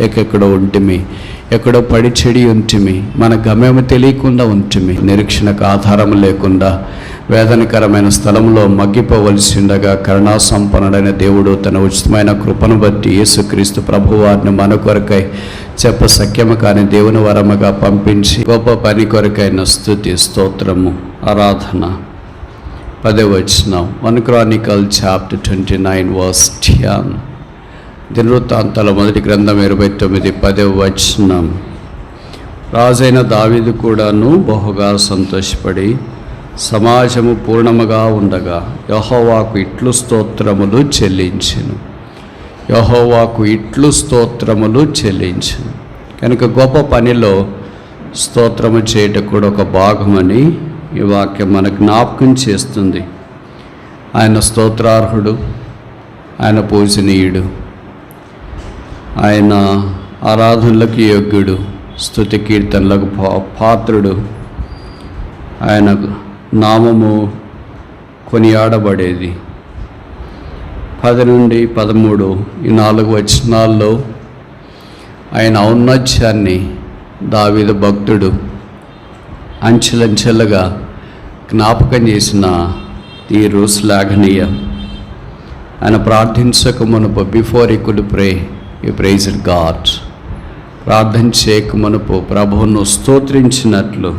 తెలియకెక్కడో ఉంటిమి, ఎక్కడో పడి చెడి ఉంటిమి, మన గమ్యము తెలియకుండా ఉంటిమి, నిరీక్షణకు ఆధారం లేకుండా వేదనకరమైన స్థలంలో మగ్గిపోవలసి ఉండగా కరుణాసంపన్నుడైన దేవుడు తన ఉచితమైన కృపను బట్టి యేసుక్రీస్తు ప్రభువారిని మన కొరకై సఖ్యము కాని దేవుని వరముగా పంపించి గొప్ప పని కొరకైన స్తుతి, స్తోత్రము, ఆరాధన. 10వ వచనం, 1 Chronicles chapter 29 verse 10. దినవృత్తాంతాల మొదటి గ్రంథం 29 10వ వచనం. రాజైన దావీదు కూడాను బహుగా సంతోషపడి సమాజము పూర్ణముగా ఉండగా యెహోవాకు ఇట్లు స్తోత్రములు చెల్లించెను. యెహోవాకు ఇట్లు స్తోత్రములు చెల్లించెను. కనుక గొప్ప పనిలో స్తోత్రము చేయటం కూడా ఒక భాగమని ఈ వాక్యం మనకు జ్ఞాపకం చేస్తుంది. ఆయన స్తోత్రార్హుడు, ఆయన పూజనీయుడు, ఆయన ఆరాధనలకు యోగ్యుడు, స్తుతి కీర్తనలకు పాత్రుడు, ఆయన నామము కొనియాడబడేది. 10 నుండి 13 ఈ 4 వచనాల్లో ఆయన ఔన్నత్యాన్ని దావీదు భక్తుడు అంచెలంచెలుగా జ్ఞాపకం చేసిన తీరు శ్లాఘనీయం. ఆయన ప్రార్థించక మునుపు before he could pray he praised God. ప్రార్థన చేయక మునుపు ప్రభువును స్తోత్రించినట్లు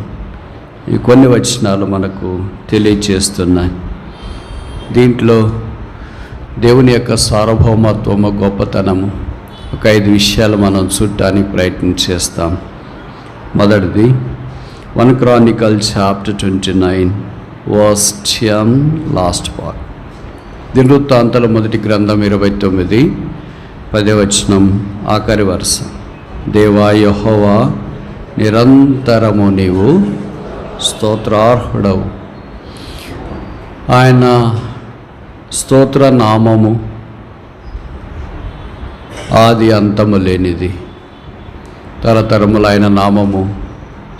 ఈ కొన్ని వచనాలు మనకు తెలియచేస్తున్నాయి. దీంట్లో దేవుని యొక్క సార్వభౌమత్వము, గొప్పతనము ఒక 5 విషయాలు మనం చూడటానికి ప్రయత్నం చేస్తాం. మొదటిది 1 Chronicles chapter 29 verse 10 last part. దినవృత్తాంతాల మొదటి గ్రంథం 29 10వ వచనం ఆఖరి వరుస. దేవా యెహోవా, నిరంతరము నీవు స్తోత్రార్హుడవు. ఆయన స్తోత్ర నామము ఆది అంతము లేనిది. తరతరముల ఆయన నామము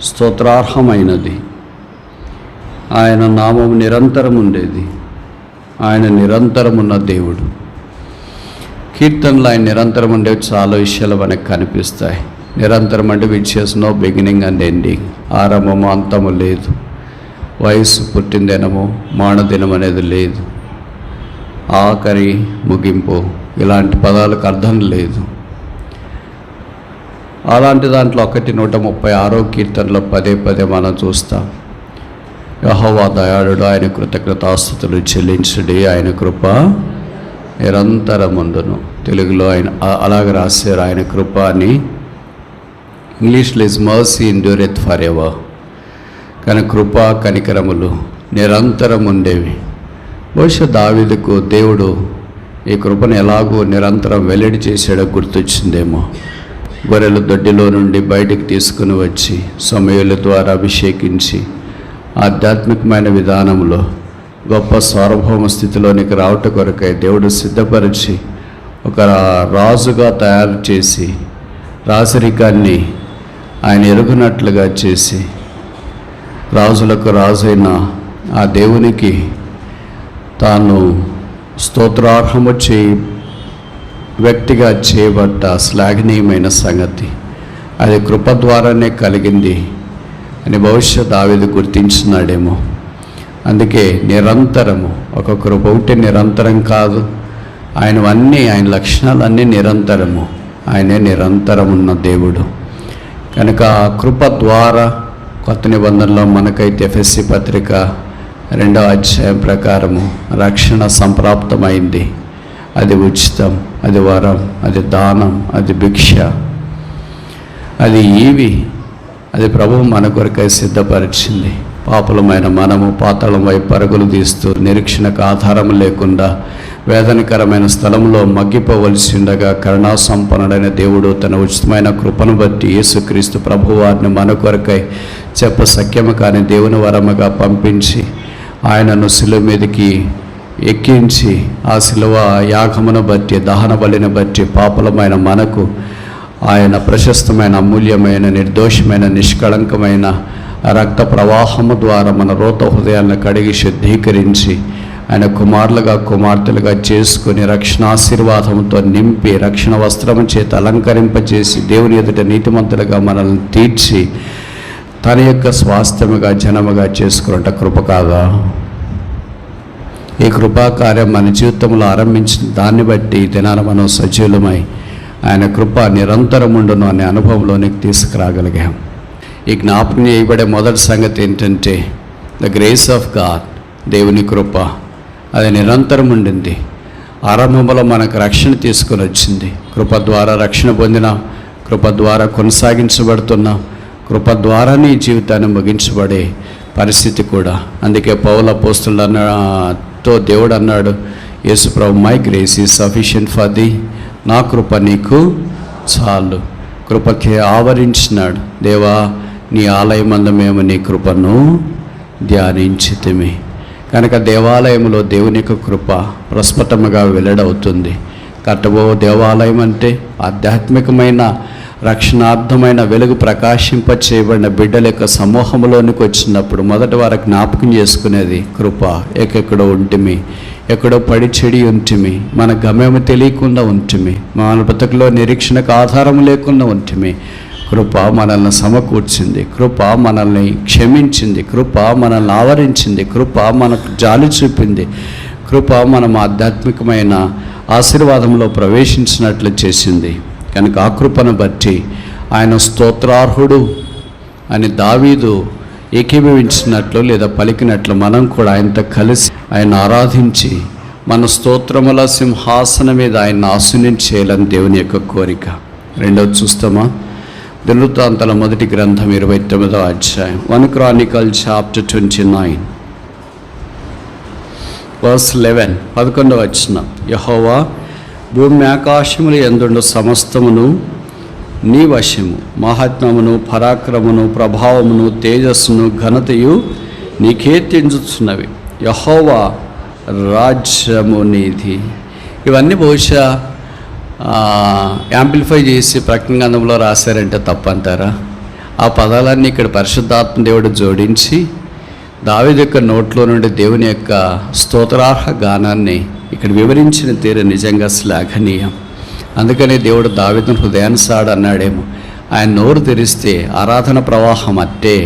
స్తోత్రార్హమైనది. ఆయన నామము నిరంతరం ఉండేది. ఆయన నిరంతరమున్న దేవుడు. కీర్తనలు ఆయన నిరంతరం ఉండేవి. చాలా విషయాలు మనకు కనిపిస్తాయి. నిరంతరం అంటే which has no beginning and ending. ఆరంభము అంతము లేదు. వయసు పుట్టిందినము మానదినం అనేది లేదు. ఆఖరి ముగింపు ఇలాంటి పదాలకు అర్థం లేదు. అలాంటి దాంట్లో 136వ కీర్తనలో పదే మనం చూస్తాం. యెహోవా దయాళుడు, ఆయన కృతజ్ఞతాస్తుతులు చెల్లించుడి, ఆయన కృప నిరంతరముండును. తెలుగులో ఆయన అలాగ రాశారు. ఆయన కృప అని. ఇంగ్లీష్లో is mercy endureth for ever. కానీ కృప కనికరములు నిరంతరం ఉండేవి. బహుశా దావీదుకు దేవుడు ఈ కృపను ఎలాగో నిరంతరం వెల్లడి చేసాడో గుర్తొచ్చిందేమో. గొర్రెల దొడ్డిలో నుండి బయటికి తీసుకుని వచ్చి సమూయేలు ద్వారా అభిషేకించి ఆధ్యాత్మికమైన విధానంలో గొప్ప సార్వభౌమ స్థితిలోనికి రావట కొరకై దేవుడు సిద్ధపరిచి ఒక రాజుగా తయారు చేసి రాజరికాన్ని ఆయన ఎరుగునట్లుగా చేసి రాజులకు రాజైన ఆ దేవునికి తాను స్తోత్రార్హము వ్యక్తిగా చేయబడ్డ శ్లాఘనీయమైన సంగతి. అది కృప ద్వారానే కలిగింది అని బహుశా దావీదు గుర్తించినాడేమో. అందుకే నిరంతరము, ఒక కృప ఒకటి నిరంతరం కాదు, ఆయన లక్షణాలు అన్నీ నిరంతరము. ఆయనే నిరంతరం ఉన్న దేవుడు. కనుక ఆ కృప ద్వారా కొత్త నిబంధనలో మనకైతే ఎఫెసీ పత్రిక 2వ అధ్యాయం ప్రకారము రక్షణ సంప్రాప్తమైంది. అది ఉచితం, అది వరం, అది దానం, అది భిక్ష, అది ఈవి, అది ప్రభువు మన కొరకై సిద్ధపరిచింది. పాపులమైన మనము పాతాళం వైపు పరుగులు తీస్తూ నిరీక్షణకు ఆధారం లేకుండా వేదనకరమైన స్థలంలో మగ్గిపోవలసి ఉండగా కరుణాసంపన్నుడైన దేవుడు తన ఉచితమైన కృపను బట్టి యేసుక్రీస్తు ప్రభువారిని మన కొరకై సఖ్యము కాని దేవుని వరముగా పంపించి ఆయనను శిలువ మీదకి ఎక్కించి ఆ శిలువ యాగమును బట్టి, దహన బలిని బట్టి పాపులమైన మనకు ఆయన ప్రశస్తమైన, అమూల్యమైన, నిర్దోషమైన, నిష్కళంకమైన రక్త ప్రవాహము ద్వారా మన రోత హృదయాలను కడిగి శుద్ధీకరించి ఆయన కుమారులుగా కుమార్తెలుగా చేసుకుని రక్షణ ఆశీర్వాదంతో నింపి రక్షణ వస్త్రము చేత అలంకరింపచేసి దేవుని ఎదుట నీతిమంతులుగా మనల్ని తీర్చి తన యొక్క స్వాస్థ్యముగా జనముగా చేసుకున్నట కృప కాదా? ఈ కృపాకార్యం మన జీవితంలో ఆరంభించిన దాన్ని బట్టి దినాన మనం సజీవులమై ఆయన కృప నిరంతరముండును అనే అనుభవంలోనికి తీసుకురాగలిగాం. ఈ జ్ఞాపకం చేయబడే మొదటి సంగతి ఏంటంటే ద గ్రేస్ ఆఫ్ గాడ్, దేవుని కృప అది నిరంతరం ఉండింది. ఆరంభంలో మనకు రక్షణ తీసుకొని వచ్చింది. కృప ద్వారా రక్షణ పొందిన, కృప ద్వారా కొనసాగించబడుతున్న, కృప ద్వారానే ఈ జీవితాన్ని ముగించబడే పరిస్థితి కూడా. అందుకే పౌలు అపోస్తలుతో దేవుడు అన్నాడు, యేసుప్రభు, my grace is sufficient for the, నా కృప నీకు చాలు. కృపకి ఆవరించినాడు. దేవా, నీ ఆలయమందు మేము నీ కృపను ధ్యానించితిమి. కనుక దేవాలయంలో దేవుని యొక్క కృప ప్రస్ఫుటముగా వెల్లడవుతుంది. కట్టబో దేవాలయం అంటే ఆధ్యాత్మికమైన రక్షణార్థమైన వెలుగు ప్రకాశింప చేయబడిన బిడ్డల యొక్క సమూహంలోనికి వచ్చినప్పుడు మొదటి వారు జ్ఞాపకం చేసుకునేది కృప. ఎక్కడో ఉంటిమి, ఎక్కడో పడి చెడి ఉంటిమి, మన గమ్యము తెలియకుండా ఉంటిమి, మన బ్రతుకులో నిరీక్షణకు ఆధారం లేకుండా ఉంటిమి. కృప మనల్ని సమకూర్చింది, కృప మనల్ని క్షమించింది, కృప మనల్ని ఆవరించింది, కృప మనకు జాలి చూపింది, కృప మనం ఆధ్యాత్మికమైన ఆశీర్వాదంలో ప్రవేశించినట్లు చేసింది. కనుక ఆ కృపను బట్టి ఆయన స్తోత్రార్హుడు అని దావీదు ఏకీభవించినట్లు లేదా పలికినట్లు మనం కూడా ఆయనతో కలిసి ఆయన ఆరాధించి మన స్తోత్రముల సింహాసనం మీద ఆయన ఆశీనుంచేయాలని దేవుని యొక్క కోరిక. రెండవది చూస్తామా? దినవృత్తాంతాల మొదటి గ్రంథం 29వ అధ్యాయం, 1 Chronicles chapter 29 verse 11, 11వ వచనం. యెహోవా, భూమి ఆకాశములు యందుండు సమస్తమును నీ వశము, మహాత్మ్యమును పరాక్రమమును ప్రభావమును తేజస్సును ఘనతయు నీకే తెంచుచున్నవి. యెహోవా రాజ్యము నీది. ఇవన్నీ బహుశా యాంప్లిఫై చేసి ప్రకటన గ్రంథంలో రాశారంటే తప్పంటారా? ఆ పదాలన్నీ ఇక్కడ పరిశుద్ధాత్మ దేవుడు జోడించి దావీదు యొక్క నోట్లో నుండి దేవుని యొక్క స్తోత్రార్హ గానాన్ని ఇక్కడ వివరించిన తీరు నిజంగా శ్లాఘనీయం. అందుకనే దేవుడు దావీదును హృదయానుసాడు అన్నాడేమో. ఆయన నోరు తెరిస్తే ఆరాధన ప్రవాహం అట్టే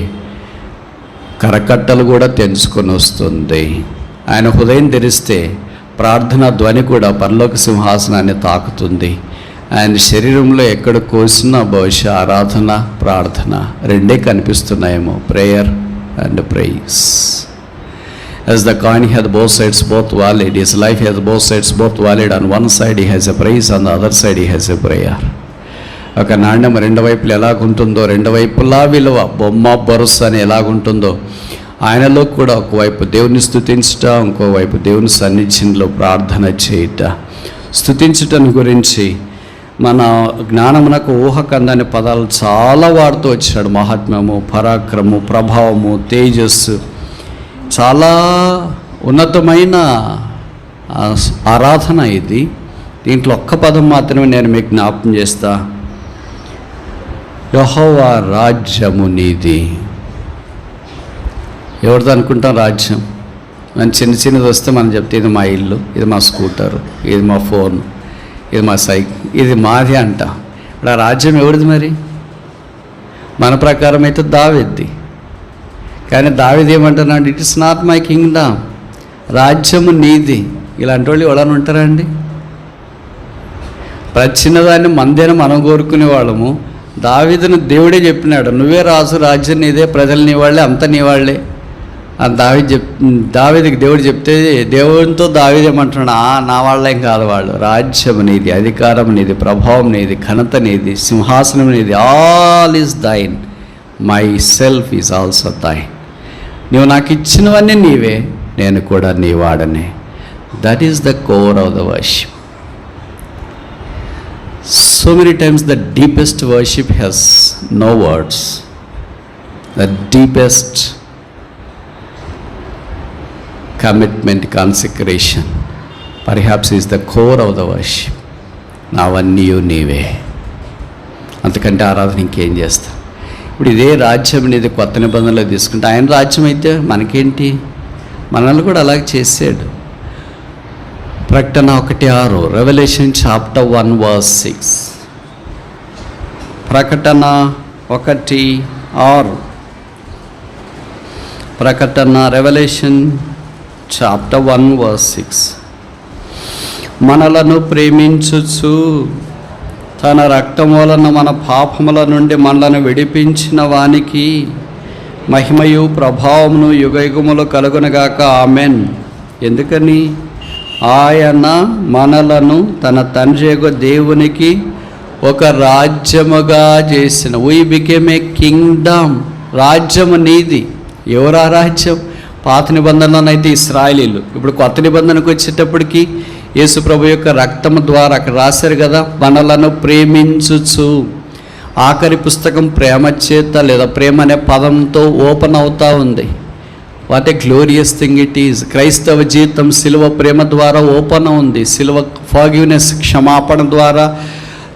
కరకట్టలు కూడా తెంచుకొని వస్తుంది. ఆయన హృదయం తెరిస్తే ప్రార్థన ధ్వని కూడా పరలోక సింహాసనాన్ని తాకుతుంది. ఆయన శరీరంలో ఎక్కడ కోసినా బహుశా ఆరాధన ప్రార్థన రెండే కనిపిస్తున్నాయేమో, prayer and praise. As the coin has both sides both valid, his life has both sides both valid. On one side he has a praise, on the other side he has a prayer. ఒక నాణ్యం రెండు వైపులు ఎలాగుంటుందో, రెండు వైపులా విలువ బొమ్మ బొరుస అని ఎలాగుంటుందో, ఆయనలో కూడా ఒకవైపు దేవుని స్తుతించుట, ఇంకోవైపు దేవుని సన్నిధిలో ప్రార్థన చేయుట. స్తుతించటం గురించి మన జ్ఞానమునకు ఊహకందని పదాలు చాలా వాడుతూ వచ్చాడు. మహాత్మ్యము, పరాక్రమము, ప్రభావము, తేజస్సు, చాలా ఉన్నతమైన ఆరాధన ఇది. దీంట్లో ఒక్క పదం మాత్రమే నేను మీకు జ్ఞాపకం చేస్తా, యెహోవా రాజ్యము నీది. ఎవరితో అనుకుంటాం రాజ్యం? మనం చిన్నది వస్తే మనం చెప్తే ఇది మా ఇల్లు, ఇది మా స్కూటరు, ఇది మా ఫోన్, ఇది మా సైకిల్, ఇది మాది అంట. ఇప్పుడు ఆ రాజ్యం ఎవరిది మరి? మన ప్రకారం అయితే దావీదుది. కానీ దావీదు ఏమంటున్నాడు? It is not my Kingdom, రాజ్యము నీది. ఇలాంటి వాళ్ళు ఎవరైనా ఉంటారా అండి? ప్రతి చిన్నదాన్ని మందేన మనం కోరుకునే వాళ్ళము. దావీదును దేవుడే చెప్పినాడు, నువ్వే రాజు, రాజ్యం నీదే, ప్రజలు నీ వాళ్ళే, అంతా నీ వాళ్ళే అని దావీదుకి దేవుడు చెప్తే దేవునితో దావీదు ఏమంటున్నాడు? నా వాళ్ళేం కాదు వాళ్ళు, రాజ్యం నీది, అధికారం నీది, ప్రభావం నీది, ఘనత నీది, సింహాసనం నీది. All is thine, myself is also thine. నువ్వు నాకు ఇచ్చినవన్నీ నీవే, నేను కూడా నీ వాడనే. That is the core of the worship. So many times the deepest worship has no words. The deepest commitment, consecration perhaps is the core of the worship. నావన్నీ నీవే, అంతకంటే ఆరాధన ఇంకేం చేస్తా? ఇప్పుడు ఇదే రాజ్యం అనేది కొత్త నిబంధనలో తీసుకుంటే ఆయన రాజ్యం అయితే మనకేంటి? మనల్ని కూడా అలాగే చేసాడు. ప్రకటన 1:6, రెవల్యూషన్ చాప్టర్ 1 verse 6. ప్రకటన 1:6, ప్రకటన రెవల్యూషన్ చాప్టర్ 1 verse 6. మనలను ప్రేమించుచు తన రక్తం వలన మన పాపముల నుండి మనలను విడిపించిన వానికి మహిమయు ప్రభావమును యుగయుగములు కలుగునగాక, ఆమెన్. ఎందుకని? ఆయన మనలను తన తండ్రియగు దేవునికి ఒక రాజ్యముగా చేసిన. We became a Kingdom. రాజ్యము నీది. ఎవరా రాజ్యం? పాత నిబంధనలోనైతే ఇశ్రాయేలీలు. ఇప్పుడు కొత్త నిబంధనకు వచ్చేటప్పటికి యేసు ప్రభు యొక్క రక్తము ద్వారా అక్కడ రాశారు కదా, మనలను ప్రేమించుచు. ఆఖరి పుస్తకం ప్రేమ చేత లేదా ప్రేమ అనే పదంతో ఓపెన్ అవుతూ ఉంది. What a glorious thing it is. క్రైస్తవ జీవితం సిలువ ప్రేమ ద్వారా ఓపెన్ ఉంది. సిలువ ఫర్గివ్నెస్, క్షమాపణ ద్వారా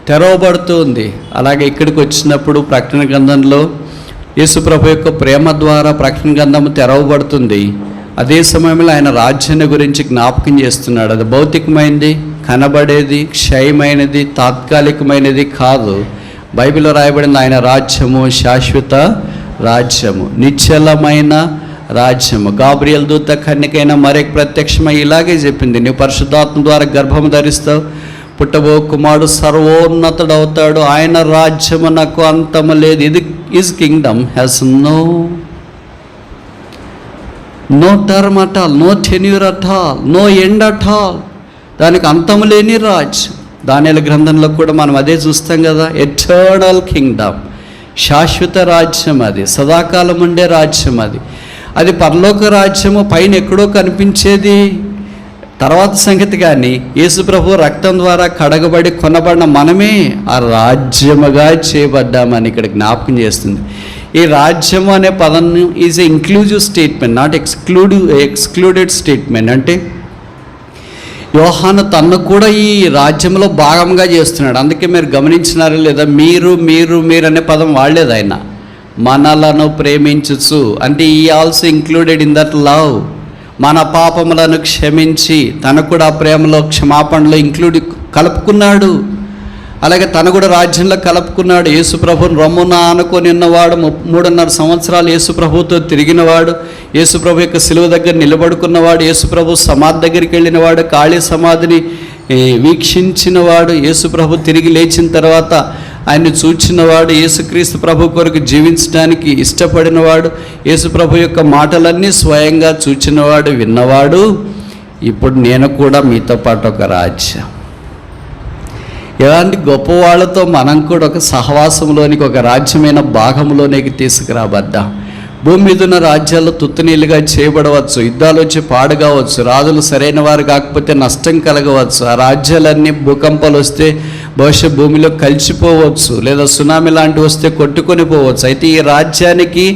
తెరవబడుతుంది. అలాగే ఇక్కడికి వచ్చినప్పుడు ప్రకటన గ్రంథంలో యేసుప్రభు యొక్క ప్రేమ ద్వారా ప్రకటన గ్రంథము తెరవబడుతుంది. అదే సమయంలో ఆయన రాజ్యాన్ని గురించి జ్ఞాపకం చేస్తున్నాడు. అది భౌతికమైనది, కనబడేది, క్షయమైనది, తాత్కాలికమైనది కాదు. బైబిల్లో రాయబడింది ఆయన రాజ్యము శాశ్వత రాజ్యము, నిశ్చలమైన రాజ్యము. గాబ్రియల్ దూత కన్యకైన మరొక ప్రత్యక్షమై ఇలాగే చెప్పింది, నీవు పరిశుద్ధాత్మ ద్వారా గర్భము ధరిస్తావు, పుట్టబో కుమారుడు సర్వోన్నతుడవుతాడు, ఆయన రాజ్యము నాకు అంతము లేదు. ఇది his kingdom has no term at all, no tenure at all, no end at all. దానికి అంతము లేని రాజ్యం. దానియేలు గ్రంథంలో కూడా మనం అదే చూస్తాం కదా, ఎటర్నల్ కింగ్డమ్, శాశ్వత రాజ్యం. అది సదాకాలం ఉండే రాజ్యం. అది పరలోక రాజ్యము, పైన ఎక్కడో కనిపించేది తర్వాత సంగతి. కానీ యేసు ప్రభు రక్తం ద్వారా కడగబడి కొనబడిన మనమే ఆ రాజ్యముగా చేయబడ్డామని ఇక్కడ జ్ఞాపకం చేస్తుంది. ఈ రాజ్యము అనే పదం is a inclusive statement, not excluded statement. అంటే యోహాను తన్ను కూడా ఈ రాజ్యంలో భాగంగా చేస్తున్నాడు. అందుకే మీరు గమనించినారు లేదా, మీరు మీరు మీరు అనే పదం వాడలేదు ఆయన. మనలను ప్రేమించుచు అంటే ఈ also included in that love. మన పాపములను క్షమించి తను కూడా ప్రేమలో క్షమాపణలో కలుపుకున్నాడు. అలాగే తను కూడా రాజ్యంలో కలుపుకున్నాడు. యేసు ప్రభుని రొమ్మున ఆనుకొని ఉన్నవాడు, 3.5 సంవత్సరాలు యేసు ప్రభుతో తిరిగినవాడు, యేసు ప్రభు యొక్క సిలువ దగ్గర నిలబడుకున్నవాడు, యేసు ప్రభు సమాధి దగ్గరికి వెళ్ళినవాడు, ఖాళీ సమాధిని వీక్షించినవాడు, యేసు ప్రభు తిరిగి లేచిన తర్వాత ఆయన్ని చూచినవాడు, యేసుక్రీస్తు ప్రభు కొరకు జీవించడానికి ఇష్టపడినవాడు, యేసు ప్రభు యొక్క మాటలన్నీ స్వయంగా చూచినవాడు, విన్నవాడు. ఇప్పుడు నేను కూడా మీతో పాటు ఒక రాజ్యం. ఇలాంటి గొప్పవాళ్ళతో మనం కూడా ఒక సహవాసంలోనికి, ఒక రాజ్యమైన భాగంలోనికి తీసుకురాబడ్డాం. భూమి మీద ఉన్న రాజ్యాల్లో తుత్తునీళ్ళుగా చేయబడవచ్చు, యుద్ధాలు వచ్చి పాడుగావచ్చు, రాజులు సరైన వారు కాకపోతే నష్టం కలగవచ్చు, ఆ రాజ్యాలన్నీ భూకంపాలు వస్తే బహుశా భూమిలో కలిసిపోవచ్చు, లేదా సునామీ లాంటివి వస్తే కొట్టుకొని పోవచ్చు. అయితే ఈ రాజ్యానికి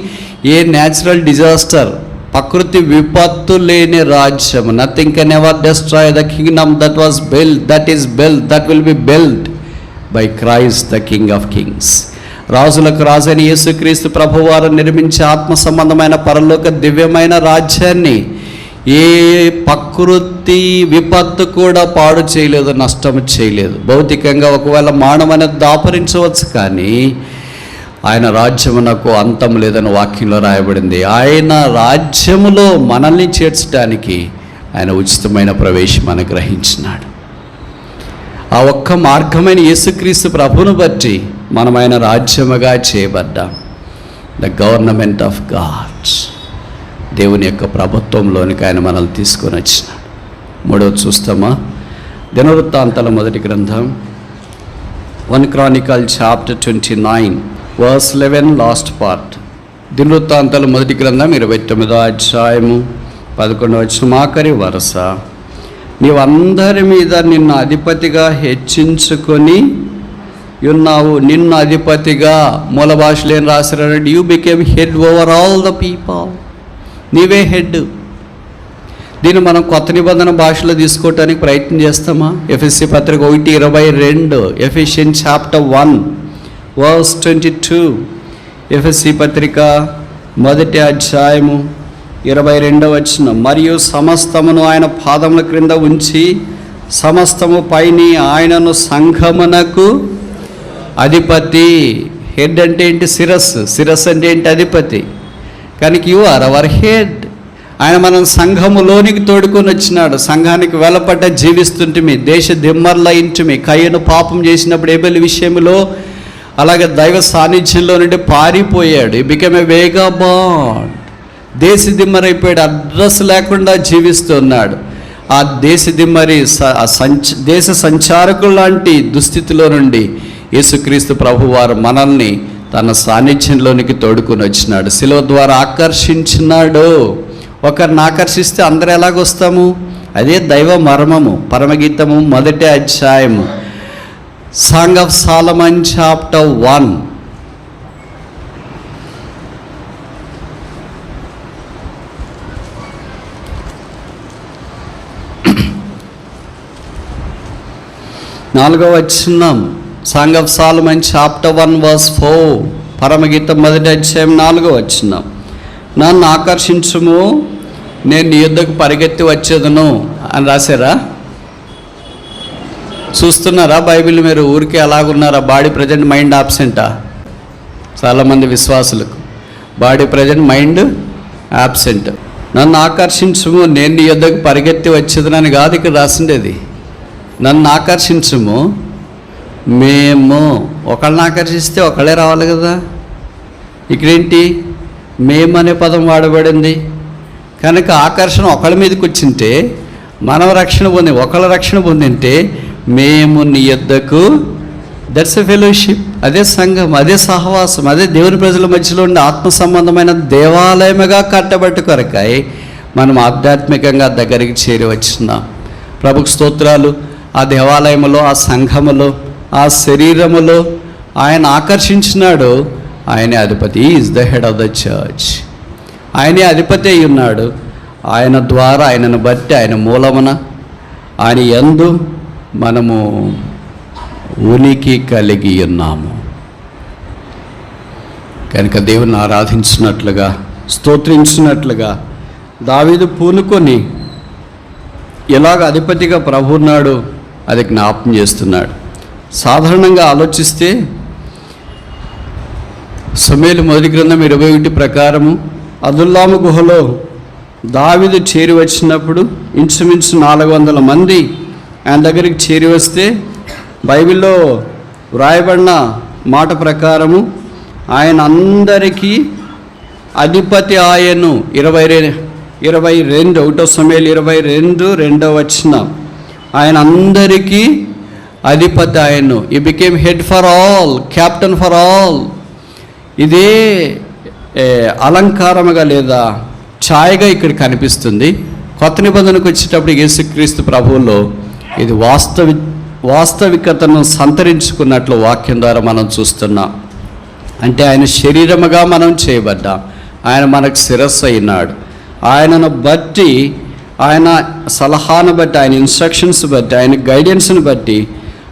ఏ న్యాచురల్ డిజాస్టర్, ప్రకృతి విపత్తు లేని రాజ్యం. Nothing can ever destroy the Kingdom that was build, that is build, that will be build by Christ the king of Kings. రాజులకు రాజైన యేసుక్రీస్తు ప్రభువారు నిర్మించే ఆత్మ సంబంధమైన పరలోక దివ్యమైన రాజ్యాన్ని ఏ ప్రకృతి విపత్తు కూడా పాడు చేయలేదు, నష్టం చేయలేదు. భౌతికంగా ఒకవేళ మానవం అనేది దాపరించవచ్చు, కానీ ఆయన రాజ్యమునకు అంతం లేదని వాక్యంలో రాయబడింది. ఆయన రాజ్యములో మనల్ని చేర్చడానికి ఆయన ఉచితమైన ప్రవేశం అనుగ్రహించినాడు. ఆ ఒక్క మార్గమైన యేసుక్రీస్తు ప్రభువును బట్టి మనం ఆయన రాజ్యముగా చేయబడ్డాం. ద గవర్నమెంట్ ఆఫ్ గాడ్, దేవుని యొక్క ప్రభుత్వంలోనికి ఆయన మనల్ని తీసుకొని వచ్చినాడు. మూడవది చూస్తామా, దినవృత్తాంతాల మొదటి గ్రంథం 1 Chronicle chapter 29 verse 11 last part. దినవృత్తాంతాల మొదటి గ్రంథం 29వ అధ్యాయము 11వ వచనం ఆఖరి వరుస. నీవందరి మీద నిన్ను అధిపతిగా హెచ్చించుకొని ఉన్నావు. నిన్ను అధిపతిగా, మూల భాషలో ఏం రాశారంటే, you became head over all the people. నీవే హెడ్. దీన్ని మనం కొత్త నిబంధన భాషలో తీసుకోవటానికి ప్రయత్నం చేస్తామా? ఎఫెసీ పత్రిక 1:22, ఎఫెసియన్స్ చాప్టర్ 1 verse 22, ఎఫెసీ పత్రిక 1వ అధ్యాయము 22వ వచనం. మరియు సమస్తమును ఆయన పాదముల క్రింద ఉంచి సమస్తము పైని ఆయనను సంఘమునకు అధిపతి. హెడ్ అంటే ఏంటి? శిరస్సు అంటే ఏంటి? అధిపతి. కనుక యు ఆర్ అవర్ హెడ్. ఆయన మనం సంఘములోనికి తోడుకొని వచ్చినాడు. సంఘానికి వెలపడ్డ జీవిస్తుంటిమి, దేశ దిమ్మర్ల ఇంటిమి. కయ్యను పాపం చేసినప్పుడు ఏబెల్ విషయంలో అలాగే దైవ సాన్నిధ్యంలో నుండి పారిపోయాడు. ఈ బికమ్ ఏ వేగబాండ్. దేశ దిమ్మరైపోయాడు, అడ్రస్ లేకుండా జీవిస్తున్నాడు. ఆ దేశ దిమ్మరి దేశ సంచారకులు లాంటి దుస్థితిలో నుండి యేసుక్రీస్తు ప్రభువారు మనల్ని తన సాన్నిధ్యంలోనికి తోడుకొని వచ్చినాడు. శిలువ ద్వారా ఆకర్షించినాడు. ఒకరిని ఆకర్షిస్తే అందరూ ఎలాగొస్తాము? అదే దైవ మర్మము. పరమగీతము 1వ అధ్యాయము, సాంగ్ ఆఫ్ సాలమన్ చాప్టర్ 1. నాలుగవ వచనం, song of Solomon chapter 1 verse 4. పరమగీతం 1వ అధ్యాయం 4వ వచనం. నన్ను ఆకర్షించుము, నేను నీ యుద్ధకు పరిగెత్తి వచ్చేదను అని రాశారా? చూస్తున్నారా బైబిల్? మీరు ఊరికే అలాగున్నారా? బాడీ ప్రజెంట్ మైండ్ ఆబ్సెంటా? చాలామంది విశ్వాసులకు బాడీ ప్రజెంట్ మైండ్ ఆబ్సెంట్. నన్ను ఆకర్షించుము, నేను నీ యుద్ధకు పరిగెత్తి వచ్చేదనని కాదు ఇక్కడ రాసిండేది. నన్ను ఆకర్షించుము. మేము ఒకళ్ళని ఆకర్షిస్తే ఒకళ్ళే రావాలి కదా. ఇక్కడేంటి? మేము అనే పదం వాడబడింది. కనుక ఆకర్షణ ఒకళ్ళ మీదకి వచ్చింటే మనం రక్షణ ఒకళ్ళ రక్షణ పొందింటే మేము నీ యొద్దకు, దట్స్ ఎ ఫెలోషిప్. అదే సంఘం, అదే సహవాసం, అదే దేవుని ప్రజల మధ్యలో ఉండే ఆత్మ సంబంధమైన దేవాలయముగా కట్టబట్టు కొరకాయి మనం ఆధ్యాత్మికంగా దగ్గరికి చేరి వచ్చినాం. ప్రభుకు స్తోత్రాలు. ఆ దేవాలయములో, ఆ సంఘములో, ఆ శరీరములో ఆయన ఆకర్షించినాడు. ఆయనే అధిపతి. Is the head of the church. ఆయనే అధిపతి అయి ఉన్నాడు. ఆయన ద్వారా, ఆయనను బట్టి, ఆయన మూలమున, ఆయన యందు మనము ఉనికి కలిగి ఉన్నాము. కనుక దేవుని ఆరాధించినట్లుగా, స్తోత్రించినట్లుగా దావీదు పూనుకొని ఎలాగ అధిపతిగా ప్రభు ఉన్నాడు అది జ్ఞాపకం చేస్తున్నాడు. సాధారణంగా ఆలోచిస్తే సమూయేలు మొదటి గ్రంథం 21 ప్రకారము అదుల్లాము గుహలో దావీదు చేరి వచ్చినప్పుడు ఇంచుమించు 400 మంది ఆయన దగ్గరికి చేరి వస్తే బైబిల్లో వ్రాయబడిన మాట ప్రకారము ఆయన అందరికీ అధిపతి ఆయను. 22 సమూయేలు 22 2వ వచనం. ఆయన అందరికీ అధిపతి ఆయను. He became head for all, captain for all. ఇదే అలంకారముగా లేదా ఛాయగా ఇక్కడ కనిపిస్తుంది. కొత్త నిబంధనకు వచ్చేటప్పుడు యేసుక్రీస్తు ప్రభువులో ఇది వాస్తవికతను సంతరించుకున్నట్లు వాక్యం ద్వారా మనం చూస్తున్నాం. అంటే ఆయన శరీరముగా మనం చేయబడ్డాం. ఆయన మనకు శిరస్సు అయినాడు. ఆయనను బట్టి, ఆయన సలహాను బట్టి, ఆయన ఇన్స్ట్రక్షన్స్ బట్టి, ఆయన గైడెన్స్ని బట్టి,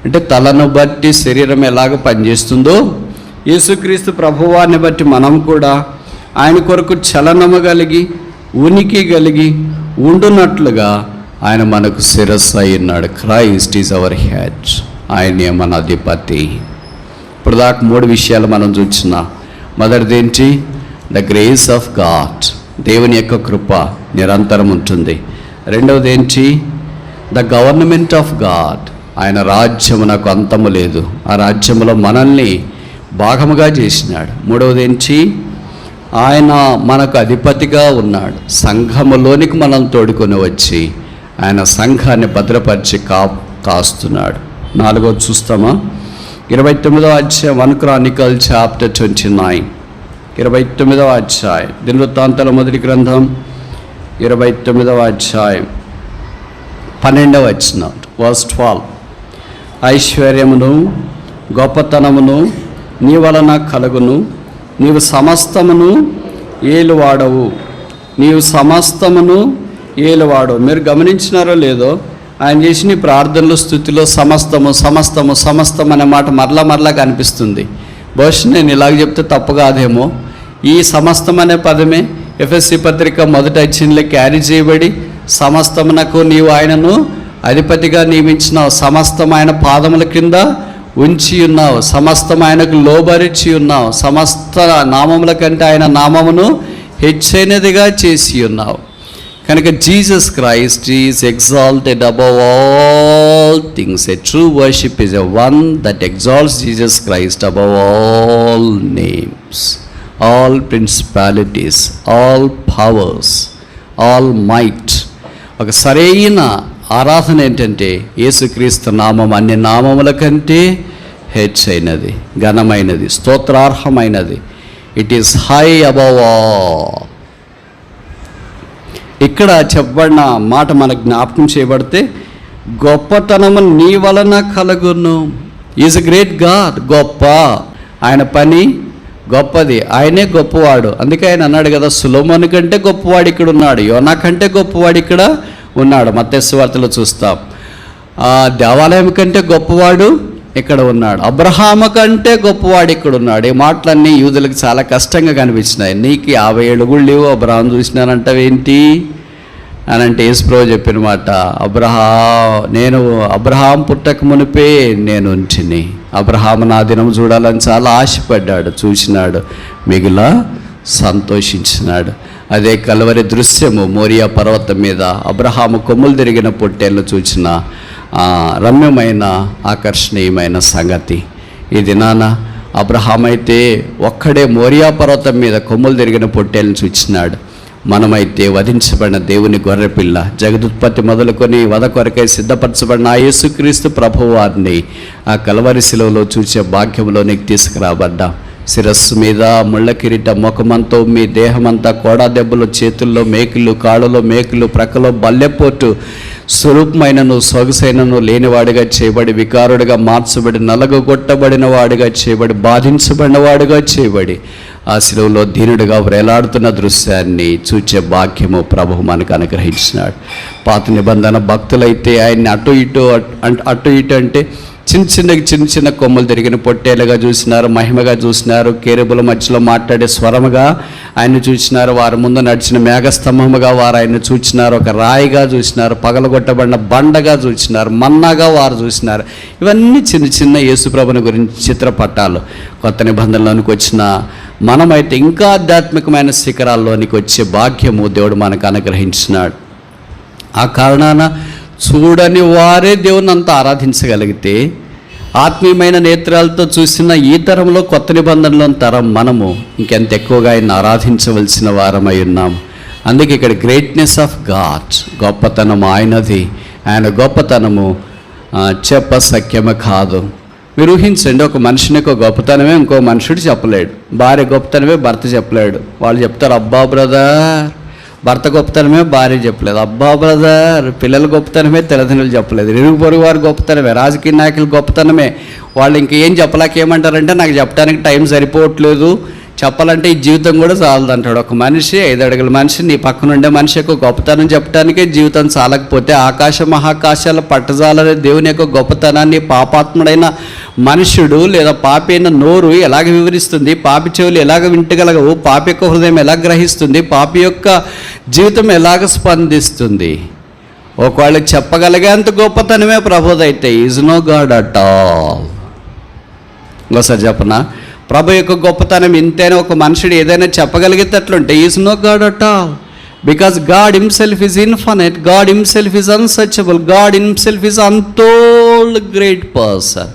అంటే తలను బట్టి శరీరం ఎలాగ పనిచేస్తుందో యేసుక్రీస్తు ప్రభువాన్ని బట్టి మనం కూడా ఆయన కొరకు చలనము కలిగి, ఉనికి కలిగి ఉండునట్లుగా ఆయన మనకు శిరస్సు అయినాడు. Christ is our head. ఆయనే మన అధిపతి. ఇప్పుడు దాకా 3 విషయాలు మనం చూస్తున్నాం. మొదటిది ఏంటి? The grace of God. దేవుని యొక్క కృప నిరంతరం ఉంటుంది. రెండవది ఏంటి? The government of God. ఆయన రాజ్యమునకు అంతము లేదు. ఆ రాజ్యములో మనల్ని భాగముగా చేసినాడు. మూడవది ఏంటి? ఆయన మనకు అధిపతిగా ఉన్నాడు. సంఘములోనికి మనం తోడుకొని వచ్చి ఆయన సంఘాన్ని భద్రపరిచి కాస్తున్నాడు. 4వది చూస్తామా? 29వ అధ్యాయం 1 Chronicles చాప్టర్ 29. 29వ అధ్యాయం, దినవృత్తాంతాల మొదటి గ్రంథం 29వ అధ్యాయం 12వ వచనం, verse 12. ఐశ్వర్యమును గొప్పతనమును నీ వలన కలుగును, నీవు సమస్తమును ఏలువాడవు. నీవు సమస్తమును ఏలువాడవు. మీరు గమనించినారో లేదో, ఆయన చేసిన ప్రార్థనలు, స్తుతిలో సమస్తము సమస్తము సమస్తం అనే మాట మరలా కనిపిస్తుంది. బహుశా నేను ఇలాగ చెప్తే తప్పు కాదేమో. ఈ సమస్తం అనే పదమే ఎఫెసీ పత్రిక 1వ అధ్యాయంలో క్యారీ చేయబడి సమస్తమునకు నీవు ఆయనను అధిపతిగా నియమించినావు, సమస్తం ఆయన పాదముల కింద ఉంచి ఉన్నావు, సమస్తం ఆయనకు లోబరిచి ఉన్నావు, సమస్త నామముల కంటే ఆయన నామమును హెచ్చైనదిగా చేసి ఉన్నావు. కనుక Jesus Christ is exalted above all things. A true worship is a one that exalts Jesus Christ above all names, all principalities, all powers, all might. ఒక సరైన ఆరాధన ఏంటంటే యేసుక్రీస్తు నామం అన్ని నామముల కంటే హెచ్చైనది, ఘనమైనది, స్తోత్రార్హమైనది. It is high above all. ఇక్కడ చెప్పబడిన మాట మనకు జ్ఞాపకం చేయబడితే, గొప్పతనము నీ వలన కలుగును. Is a great God. గొప్ప, ఆయన పని గొప్పది, ఆయనే గొప్పవాడు. అందుకే ఆయన అన్నాడు కదా, సొలొమోను కంటే గొప్పవాడు ఇక్కడ ఉన్నాడు, యోనా కంటే గొప్పవాడు ఇక్కడ ఉన్నాడు. మత్తయి సువార్తలో చూస్తాం. దేవాలయం కంటే గొప్పవాడు ఇక్కడ ఉన్నాడు, అబ్రహాము కంటే గొప్పవాడు ఇక్కడ ఉన్నాడు. ఈ మాటలన్నీ యూదులకు చాలా కష్టంగా కనిపించినాయి. నీకు 50 ఏళ్ళు కూడా లేవు, అబ్రహాం చూసినానంటావేంటి అని అంటే యేసుప్రభువు చెప్పిన మాట, నేను అబ్రహాం పుట్టక మునిపే నేను ఉంచిని. అబ్రహాము నా దినం చూడాలని చాలా ఆశపడ్డాడు, చూసినాడు, మిగిలిన సంతోషించినాడు. అదే కల్వరి దృశ్యము మోరియా పర్వతం మీద అబ్రహాము కొమ్ములు తిరిగిన పొట్టేళ్ళు చూచిన రమ్యమైన ఆకర్షణీయమైన సంగతి. ఈ దినాన అబ్రహాం అయితే ఒక్కడే మోరియా పర్వతం మీద కొమ్ములు తిరిగిన పొట్టేళ్ళను చూచినాడు. మనమైతే వధించబడిన దేవుని గొర్రెపిల్ల, జగదుత్పత్తి మొదలుకొని వధ కొరకై సిద్ధపరచబడిన ఆ యేసుక్రీస్తు ప్రభువారిని ఆ కల్వరి శిలువలో చూసే భాగ్యంలోనికి తీసుకురాబడ్డాం. శిరస్సు మీద ముళ్ళ కిరీటం, ముఖమంతో మీ దేహమంతా కోడా దెబ్బలు, చేతుల్లో మేకులు, కాళ్ళలో మేకులు, ప్రక్కలో బల్లెపోటు, స్వరూపమైనను సొగసైనను లేనివాడిగా చేయబడి, వికారుడిగా మార్చబడి, నలగొట్టబడిన వాడిగా చేయబడి, బాధించబడిన వాడిగా చేయబడి, ఆ శిలువలో దీనుడిగా వేలాడుతున్న దృశ్యాన్ని చూచే భాగ్యము ప్రభువు మనకు అనుగ్రహించినాడు. పాత నిబంధన భక్తులైతే ఆయన్ని అటు ఇటు అంటే చిన్న చిన్న కొమ్మలు తిరిగిన పొట్టేలుగా చూసినారు, మహిమగా చూసినారు, కేరుబుల మధ్యలో మాట్లాడే స్వరముగా ఆయన్ని చూసినారు, వారి ముందు నడిచిన మేఘస్తంభముగా వారు ఆయన్ని చూసినారు, ఒక రాయిగా చూసినారు, పగలగొట్టబడిన బండగా చూసినారు, మన్నాగా వారు చూసినారు. ఇవన్నీ చిన్న యేసుప్రభుని గురించి చిత్రపటాలు. కొత్త నిబంధనలోనికి వచ్చిన మనమైతే ఇంకా ఆధ్యాత్మికమైన శిఖరాల్లోనికి వచ్చే భాగ్యము దేవుడు మనకు అనుగ్రహించినాడు. ఆ కారణాన చూడని వారే దేవుని అంతా ఆరాధించగలిగితే, ఆత్మీయమైన నేత్రాలతో చూసిన ఈ తరంలో, కొత్త నిబంధనలోని తరం మనము ఇంకెంత ఎక్కువగా ఆయన ఆరాధించవలసిన వారమై ఉన్నాము. అందుకే ఇక్కడ గ్రేట్నెస్ ఆఫ్ గాడ్, గొప్పతనం ఆయనది. ఆయన గొప్పతనము చెప్పసఖ్యము కాదు. మీరు ఊహించండి, ఒక మనిషినికి గొప్పతనమే ఇంకో మనుషుడు చెప్పలేడు, భార్య గొప్పతనమే భర్త చెప్పలేడు. వాళ్ళు చెప్తారు, అబ్బా బ్రదర్. భర్త గొప్పతనమే భార్య చెప్పలేదు, అబ్బా బ్రదర్. పిల్లల గొప్పతనమే తల్లిదండ్రులు చెప్పలేదు. ఇరుగు పొరుగు వారి గొప్పతనమే, రాజకీయ నాయకుల గొప్పతనమే. వాళ్ళు ఇంకేం చెప్పలేక ఏమంటారంటే, నాకు చెప్పడానికి టైం సరిపోవట్లేదు, చెప్పాలంటే ఈ జీవితం కూడా చాలదు అంటాడు. ఒక మనిషి, 5 అడుగుల మనిషి, నీ పక్కన ఉండే మనిషి యొక్క గొప్పతనం చెప్పడానికే జీవితం చాలకపోతే, ఆకాశ మహాకాశాల పట్టజాలనే దేవుని యొక్క గొప్పతనాన్ని పాపాత్ముడైన మనుషుడు లేదా పాపి అయిన నోరు ఎలాగ వివరిస్తుంది? పాపి చెవులు ఎలాగ వింటగలగవు? పాపి యొక్క హృదయం ఎలా గ్రహిస్తుంది? పాపి యొక్క జీవితం ఎలాగ స్పందిస్తుంది? ఒకవేళ చెప్పగలిగేంత గొప్పతనమే ప్రభుదైతే, is no God at all. ఇంకోసారి చెప్పనా, ప్రభు యొక్క గొప్పతనం ఇంతైనా ఒక మనుషుడు ఏదైనా చెప్పగలిగేటట్లుంటే, is no God at all. Because God himself is infinite, God himself is unsearchable, God himself is untold great person.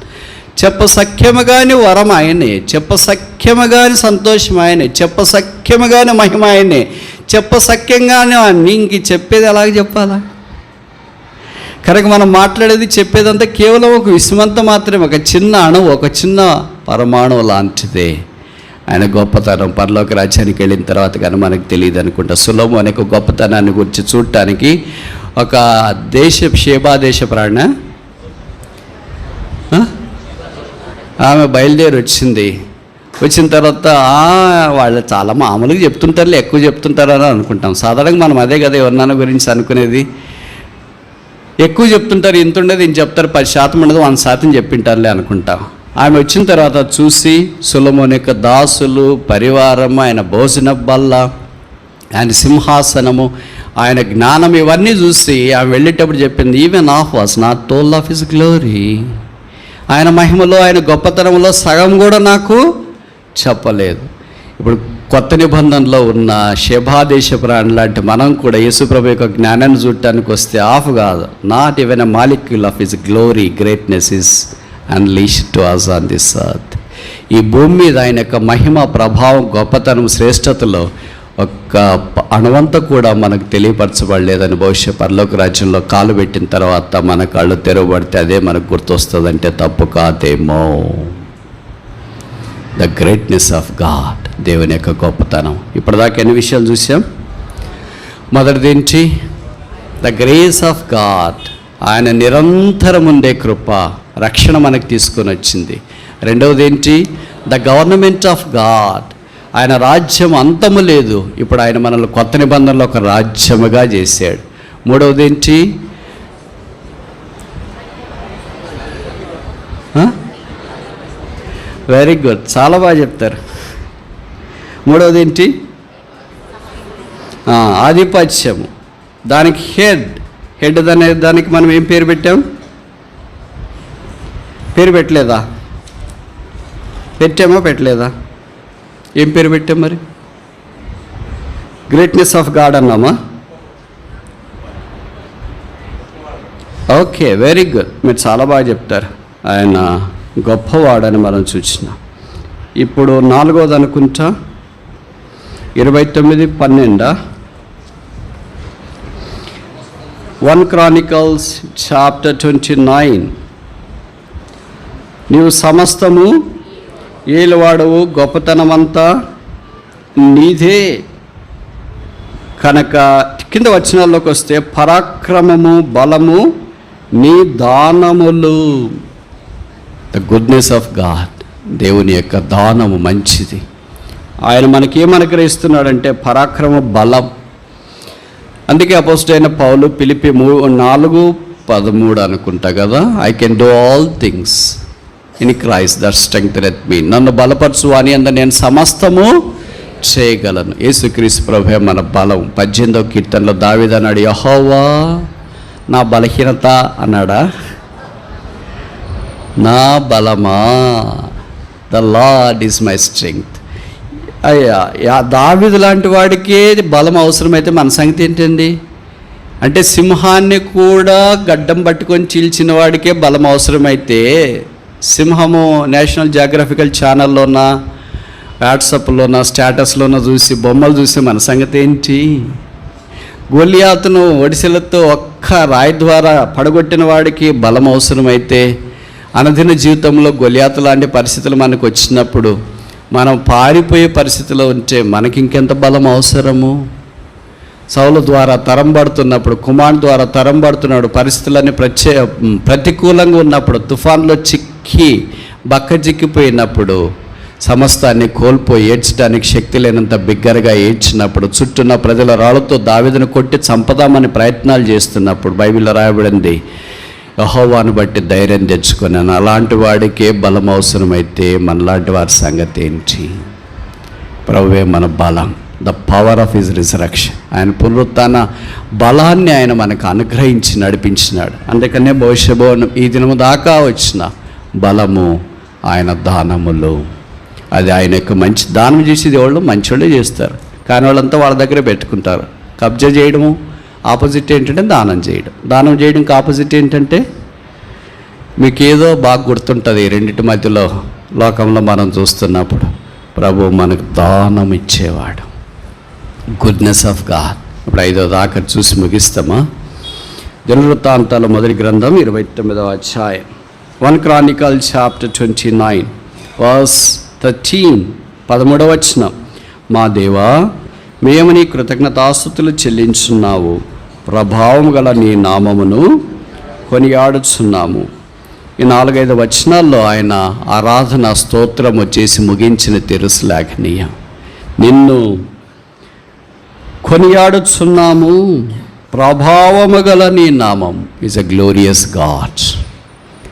చెప్పసఖ్యముగాని వరం ఆయనే, చెప్పసఖ్యముగాని సంతోషం ఆయనే, చెప్పసఖ్యముగాని మహిమ ఆయనే, చెప్పసఖ్యంగానే ఇంక చెప్పేది ఎలాగ చెప్పాలా? కనుక మనం మాట్లాడేది చెప్పేదంతా కేవలం ఒక విశ్వమంతా మాత్రమే, ఒక చిన్న అణువు, ఒక చిన్న పరమాణువు లాంటిదే. ఆయన గొప్పతనం పరలోక రాజ్యానికి వెళ్ళిన తర్వాత కానీ మనకు తెలియదు అనుకుంటా. సొలొమోను అనే గొప్పతనాన్ని గురించి చూడటానికి ఒక షేబా దేశ ప్రాణ ఆమె బయలుదేరి వచ్చిన తర్వాత వాళ్ళు చాలా మామూలుగా చెప్తుంటారులే, ఎక్కువ చెప్తుంటారని అనుకుంటాం. సాధారణంగా మనం అదే కదా ఎవరినాన్న గురించి అనుకునేది. ఎక్కువ చెప్తుంటారు, ఇంత ఉండదు, ఇంత చెప్తారు, 10% ఉండదు, 100% చెప్పింటారులే అనుకుంటాం. ఆమె వచ్చిన తర్వాత చూసి సొలొమోను యొక్క దాసులు, పరివారము, ఆయన భోజన బల్ల, ఆయన సింహాసనము, ఆయన జ్ఞానం ఇవన్నీ చూసి ఆమె వెళ్ళేటప్పుడు చెప్పింది, even of was not told of his glory. ఆయన మహిమలో, ఆయన గొప్పతనంలో సగం కూడా నాకు చెప్పలేదు. ఇప్పుడు కొత్త నిబంధనలో ఉన్న శేభాదేశ ప్రాణి లాంటి మనం కూడా యేసుప్రభు యొక్క జ్ఞానాన్ని చూడటానికి వస్తే ఆఫ్ కాదు, not even a molecule of his glory greatness is unleashed to us on this earth. ఈ భూమి మీద ఆయన యొక్క మహిమ, ప్రభావం, గొప్పతనం, శ్రేష్టతలో ఒక్క అణువంతా కూడా మనకు తెలియపరచబడలేదని బహుశా పరలోక రాజ్యంలో కాలు పెట్టిన తర్వాత మన కళ్ళు తెరవబడితే అదే మనకు గుర్తొస్తుందంటే తప్పు కాదేమో. ద గ్రేట్నెస్ ఆఫ్ గాడ్, దేవుని యొక్క గొప్పతనం. ఇప్పటిదాకా ఎన్ని విషయాలు చూసాం? మొదటిది ఏంటి? ద గ్రేస్ ఆఫ్ గాడ్, ఆయన నిరంతరం ఉండే కృప, రక్షణ మనకు తీసుకొని వచ్చింది. రెండవది ఏంటి? ద గవర్నమెంట్ ఆఫ్ గాడ్, ఆయన రాజ్యం అంతము లేదు, ఇప్పుడు ఆయన మనల్ని కొత్త నిబంధనలో ఒక రాజ్యముగా చేశాడు. మూడవది ఏంటి? వెరీ గుడ్, చాలా బాగా చెప్తారు. మూడవది ఏంటి? ఆధిపత్యము. దానికి హెడ్ అనే దానికి మనం ఏం పేరు పెట్టాం? పేరు పెట్టలేదా? పెట్టామా పెట్టలేదా? ఏం పేరు పెట్టాం మరి? గ్రేట్నెస్ ఆఫ్ గాడ్ అన్నామా? ఓకే, వెరీ గుడ్, మీరు చాలా బాగా చెప్తారు. ఆయన గొప్పవాడని మనం చూసినాం. ఇప్పుడు నాలుగోది అనుకుంటా, 29:12, 1 Chronicles chapter 29. నీవు సమస్తము ఏలువాడవు, గొప్పతనమంతా నీదే కనుక. కింద వచనాల్లోకి వస్తే, పరాక్రమము, బలము నీ దానములు. ద గుడ్నెస్ ఆఫ్ గాడ్, దేవుని యొక్క దానము మంచిది. ఆయన మనకేం అనుగ్రహిస్తున్నాడంటే పరాక్రమ, బలం. అందుకే అపోస్తలుడైన పౌలు ఫిలిప్పీ 4:13 అనుకుంటా కదా, I can do all things in Christ that strengtheneth me. నన్ను బలపరచు అని అందు నేను సమస్తము చేయగలను. యేసుక్రీస్తు ప్రభువే మన బలం. 18వ కీర్తనలో దావీదు అన్నాడు, యెహోవా నా బలహీనత అన్నాడా? నా బలమా, the Lord is my strength. అయ్యా, దావీదు లాంటి వాడికే బలం అవసరమైతే మన సంగతి ఏంటండి? అంటే సింహాన్ని కూడా గడ్డం పట్టుకొని చీల్చిన వాడికే బలం అవసరమైతే, సింహము నేషనల్ జియోగ్రఫికల్ ఛానల్లోన, వాట్సాప్లోన, స్టేటస్లోన చూసి, బొమ్మలు చూసి మన సంగతి ఏంటి? గొలియాతును ఒడిసెలతో ఒక్క రాయి ద్వారా పడగొట్టిన వాడికి బలం అవసరమైతే, అనుదిన జీవితంలో గొలియాతు లాంటి పరిస్థితులు మనకు వచ్చినప్పుడు మనం పారిపోయే పరిస్థితిలో ఉంటే మనకి ఇంకెంత బలం అవసరము? సౌలు ద్వారా తరం పడుతున్నప్పుడు, కుమార్ ద్వారా తరం పడుతున్నాడు, పరిస్థితులన్నీ ప్రతికూలంగా ఉన్నప్పుడు, తుఫాన్లో చిక్కి బక్కజిక్కిపోయినప్పుడు, సమస్తాన్ని కోల్పోయి ఏడ్చడానికి శక్తి లేనంత బిగ్గరగా ఏడ్చినప్పుడు, చుట్టూన్న ప్రజల రాళ్ళతో దావీదును కొట్టి చంపదామని ప్రయత్నాలు చేస్తున్నప్పుడు, బైబిల్లో రాయబడింది, యెహోవాను బట్టి ధైర్యం తెచ్చుకున్నాను. అలాంటి వాడికే బలం అవసరమైతే మనలాంటి వారి సంగతి ఏంటి? ప్రభువే మన బలం. The power of his resurrection, ఆయన పునరుత్థాన బలాన్ని ఆయన మనకు అనుగ్రహించి నడిపించినాడు. అందుకనే భవిష్యభవనం ఈ దినము దాకా వచ్చిన బలము ఆయన దానములు. అది ఆయన యొక్క మంచి దానం చేసేది వాళ్ళు మంచోళ్ళే చేస్తారు, కానీ వాళ్ళంతా వాళ్ళ దగ్గరే పెట్టుకుంటారు. కబ్జా చేయడము ఆపోజిట్ ఏంటంటే దానం చేయడం. దానం చేయడానికి ఆపోజిట్ ఏంటంటే, మీకు ఏదో బాగా గుర్తుంటుంది ఈ రెండింటి మధ్యలో లోకంలో మనం చూస్తున్నప్పుడు, ప్రభు మనకు దానం ఇచ్చేవాడు. Goodness of God. ఇప్పుడు 5వ దాకా చూసి ముగిస్తామా? దినవృత్తాంతాల మొదటి గ్రంథం 29వ అధ్యాయం, 1 Chronicles chapter 29 verse 13, 13వ వచనం. మా దేవా, మేము నీ కృతజ్ఞతాస్తుతులు చెల్లించున్నాము, ప్రభావం గల నీ నామమును కొనియాడుచున్నాము. ఈ 4-5 వచనాల్లో ఆయన ఆరాధన స్తోత్రం వచ్చేసి ముగించిన తిరుస్లాఘనీయం. నిన్ను కొనియాడుచున్నాము, ప్రభావము గల నీ నామం ఈజ్ ఎ గ్లోరియస్ గాడ్.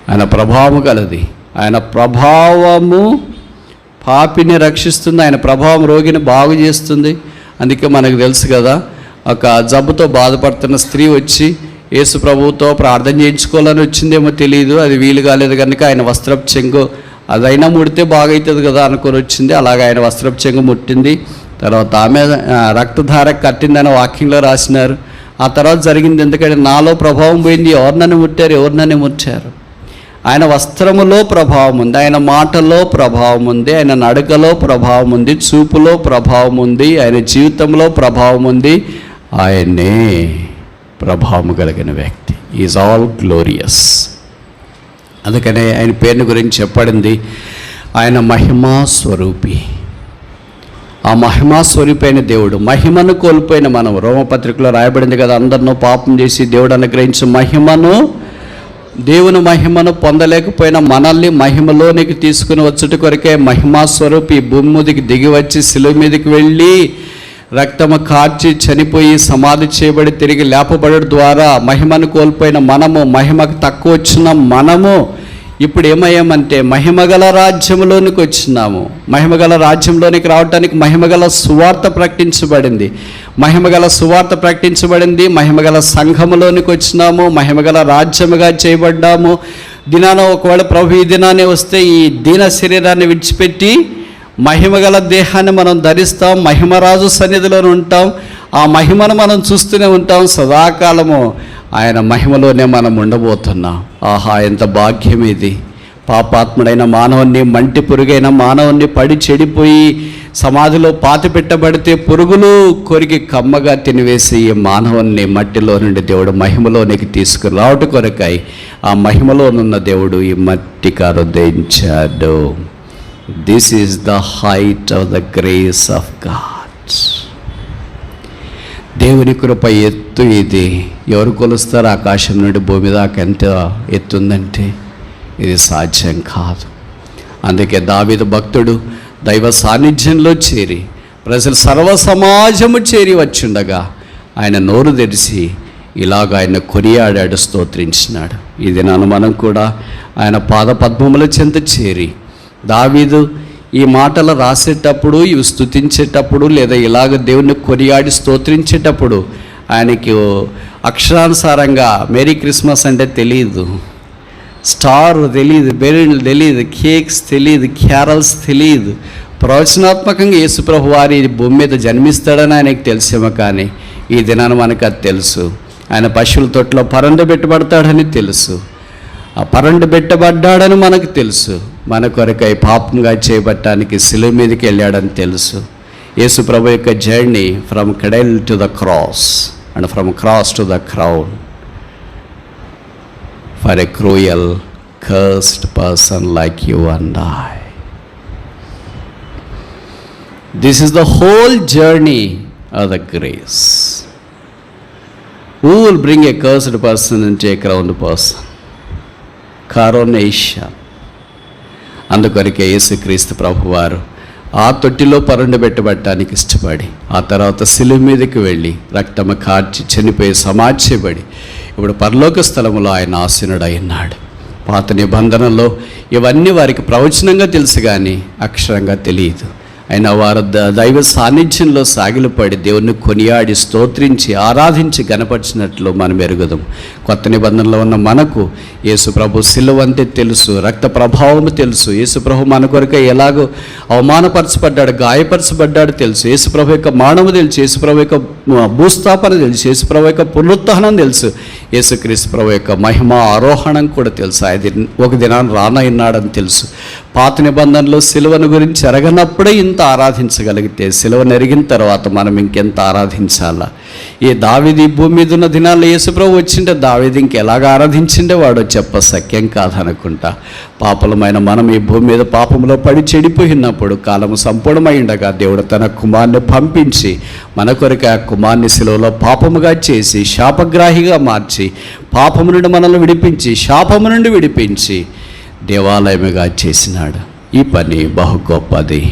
ఆయన ప్రభావము గలది. ఆయన ప్రభావము పాపిని రక్షిస్తుంది, ఆయన ప్రభావం రోగిని బాగు చేస్తుంది. అందుకే మనకు తెలుసు కదా, ఒక జబ్బుతో బాధపడుతున్న స్త్రీ వచ్చి యేసు ప్రభువుతో ప్రార్థన చేయించుకోవాలని వచ్చిందేమో తెలియదు, అది వీలు కాలేదు కనుక ఆయన వస్త్రపు చెంగు అదైనా ముడితే బాగవుతుంది కదా అనుకొని వచ్చింది. అలాగే ఆయన వస్త్రపు చెంగు ముట్టింది. తర్వాత ఆమె రక్తధార కట్టిందని వాక్యంలో రాసినారు. ఆ తర్వాత జరిగింది, ఎందుకంటే నాలో ప్రభావం పోయింది, ఎవరినని ముట్టారు. ఆయన వస్త్రములో ప్రభావం ఉంది, ఆయన మాటలో ప్రభావం ఉంది, ఆయన నడకలో ప్రభావం ఉంది, చూపులో ప్రభావం ఉంది, ఆయన జీవితంలో ప్రభావం ఉంది. ఆయనే ప్రభావం కలిగిన వ్యక్తి. Is all glorious. అందుకనే ఆయన పేరుని గురించి చెప్పబడింది, ఆయన మహిమా స్వరూపి. ఆ మహిమా స్వరూపి అయిన దేవుడు, మహిమను కోల్పోయిన మనం, రోమపత్రికలో రాయబడింది కదా, అందరినూ పాపం చేసి దేవుడు అనుగ్రహించిన దేవుని మహిమను పొందలేకపోయిన మనల్ని మహిమలోనికి తీసుకుని వచ్చుట కొరకే మహిమా స్వరూపి భూమి మీదకి దిగి వచ్చి శిలువ మీదకి వెళ్ళి రక్తము కార్చి చనిపోయి సమాధి చేయబడి తిరిగి లేపబడడం ద్వారా మహిమను కోల్పోయిన మనము, మహిమకు తక్కువ వచ్చిన మనము ఇప్పుడు ఏమయ్యామంటే మహిమగల రాజ్యంలోనికి వచ్చినాము. మహిమగల రాజ్యంలోనికి రావడానికి మహిమగల సువార్త ప్రకటించబడింది. మహిమగల సంఘములోనికి వచ్చినాము. మహిమగల రాజ్యముగా చేయబడ్డాము. దినాన ఒకవేళ ప్రభు ఈ దినాన్ని వస్తే ఈ దీన శరీరాన్ని విడిచిపెట్టి మహిమగల దేహాన్ని మనం ధరిస్తాం. మహిమరాజు సన్నిధిలో ఉంటాం. ఆ మహిమను మనం చూస్తూనే ఉంటాం సదాకాలము. ఆయన మహిమలోనే మనం ఉండబోతున్నాం. ఆహా, ఎంత భాగ్యం ఇది! పాపాత్ముడైన మానవుణ్ణి, మంటి పురుగైన మానవుణ్ణి పడి చెడిపోయి సమాధిలో పాతి పెట్టబడితే పురుగులు కొరికి కమ్మగా తినివేసి ఈ మానవుణ్ణి మట్టిలో నుండి దేవుడు మహిమలోనికి తీసుకుని రావట కొరకై ఆ మహిమలోనున్న దేవుడు ఈ మట్టికి అనుగ్రహించాడు. This is the height of the grace of God. దేవుని కృప ఎత్తు ఇది. ఎవరు కొలుస్తారు? ఆకాశం నుండి భూమి దాకా ఎంత ఎత్తుందంటే ఇది సాధ్యం కాదు. అందుకే దావీదు భక్తుడు దైవ సాన్నిధ్యంలో చేరి ప్రజలు సర్వ సమాజము చేరి వచ్చుండగా ఆయన నోరు తెరిచి ఇలాగ ఆయన కొనియాడాడు, స్తోత్రించినాడు. ఈ దినాన మనం కూడా ఆయన పాద పద్మముల చెంత చేరి దావీదు ఈ మాటలు రాసేటప్పుడు, ఇవి స్తుతించేటప్పుడు, లేదా ఇలాగ దేవుణ్ణి కొనియాడి స్తోత్రించేటప్పుడు ఆయనకి అక్షరానుసారంగా మేరీ క్రిస్మస్ అంటే తెలియదు, స్టార్ తెలియదు, బెలూన్లు తెలియదు, కేక్స్ తెలియదు, క్యారల్స్ తెలియదు. ప్రవచనాత్మకంగా యేసుప్రభు వారి భూమి మీద జన్మిస్తాడని ఆయనకు తెలిసేమో, కానీ ఈ దినాన మనకు అది తెలుసు. ఆయన పశువుల తొట్టులో పరండబెట్టబడతాడని తెలుసు. ఆ పరండబెట్టబడ్డాడని మనకు తెలుసు. మన కొరకై పాపంగా చేయబట్టానికి శిలువ మీదకి వెళ్ళాడని తెలుసు. యేసు ప్రభు యొక్క journey from cradle to the cross and from cross to the crown for a cruel cursed person like you and I. This is the whole journey of the grace. Who will bring a cursed person into a crowned person? Coronation. అందుకొరకే యేసుక్రీస్తు ప్రభువారు ఆ తొట్టిలో పరుండబెట్టబడటానికి ఇష్టపడి ఆ తర్వాత శిలువ మీదకి వెళ్ళి రక్తము కార్చి చనిపోయి సమాధ్యపడి ఇప్పుడు పరలోక స్థలములో ఆయన ఆసీనుడైనాడు. పాత నిబంధనలో ఇవన్నీ వారికి ప్రవచనంగా తెలుసు కానీ అక్షరంగా తెలియదు. అయినా వారు దైవ సాన్నిధ్యంలో సాగిలపడి దేవుణ్ణి కొనియాడి స్తోత్రించి ఆరాధించి గణపరిచినట్లు మనం ఎరుగుదాం. కొత్త నిబంధనలో ఉన్న మనకు యేసు ప్రభు సిలువ అంటే తెలుసు, రక్త ప్రభావము తెలుసు. యేసు ప్రభు మన కొరకు ఎలాగో అవమానపరచబడ్డాడు, గాయపరచబడ్డాడు తెలుసు. యేసు ప్రభు యొక్క మానవు తెలుసు, యేసు ప్రభు యొక్క భూస్థాపన తెలుసు, యేసు ప్రభు యొక్క పునరుత్థానం తెలుసు, యేసుక్రీస్తు ప్రభు యొక్క మహిమ ఆరోహణం కూడా తెలుసు. ఆయన ఒక దినాన్ని రానయ్యున్నాడని తెలుసు. పాత నిబంధనలో సిలువను గురించి ఎరగనప్పుడే ఇంత ఆరాధించగలిగితే సిలువను ఎరిగిన తర్వాత మనం ఇంకెంత ఆరాధించాలా? ఈ దావీదు భూమి మీద ఉన్న దినాల్లో యేసుప్రభు వచ్చింటే దావీదు ఇంకెలాగ ఆరాధించిండే వాడో చెప్ప సఖ్యం కాదనుకుంటా. పాపలమైన మనం ఈ భూమి మీద పాపంలో పడి చెడిపోయినప్పుడు కాలము సంపూర్ణమై ఉండగా దేవుడు తన కుమారుని పంపించి మన కొరకు ఆ కుమారుని సిలువలో పాపముగా చేసి శాపగ్రాహిగా మార్చి పాపము నుండి మనల్ని విడిపించి శాపము నుండి విడిపించి దేవాలయముగా చేసినాడు. ఈ పని బహు గొప్పది.